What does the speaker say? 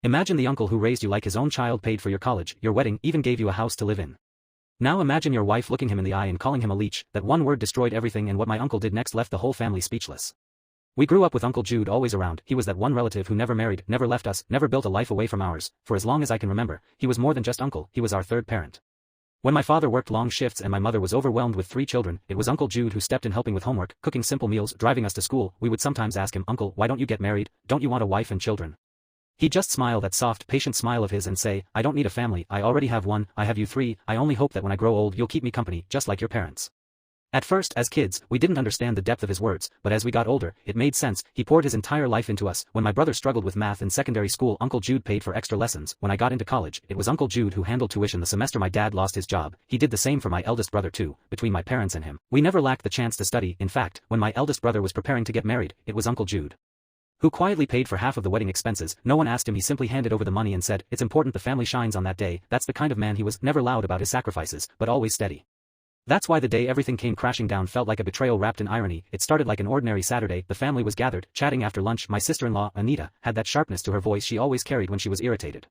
Imagine the uncle who raised you like his own child, paid for your college, your wedding, even gave you a house to live in. Now imagine your wife looking him in the eye and calling him a leech. That one word destroyed everything, and what my uncle did next left the whole family speechless. We grew up with Uncle Jude always around. He was that one relative who never married, never left us, never built a life away from ours. For as long as I can remember, he was more than just uncle, he was our third parent. When my father worked long shifts and my mother was overwhelmed with 3 children, it was Uncle Jude who stepped in, helping with homework, cooking simple meals, driving us to school. We would sometimes ask him, "Uncle, why don't you get married? Don't you want a wife and children?" He'd just smile, that soft, patient smile of his, and say, "I don't need a family, I already have one, I have you 3, I only hope that when I grow old you'll keep me company, just like your parents." At first, as kids, we didn't understand the depth of his words, but as we got older, it made sense. He poured his entire life into us. When my brother struggled with math in secondary school, Uncle Jude paid for extra lessons. When I got into college, it was Uncle Jude who handled tuition the semester my dad lost his job. He did the same for my eldest brother too. Between my parents and him, we never lacked the chance to study. In fact, when my eldest brother was preparing to get married, it was Uncle Jude who quietly paid for half of the wedding expenses. No one asked him, he simply handed over the money and said, "It's important the family shines on that day." That's the kind of man he was, never loud about his sacrifices, but always steady. That's why the day everything came crashing down felt like a betrayal wrapped in irony. It started like an ordinary Saturday. The family was gathered, chatting after lunch. My sister-in-law, Anita, had that sharpness to her voice she always carried when she was irritated.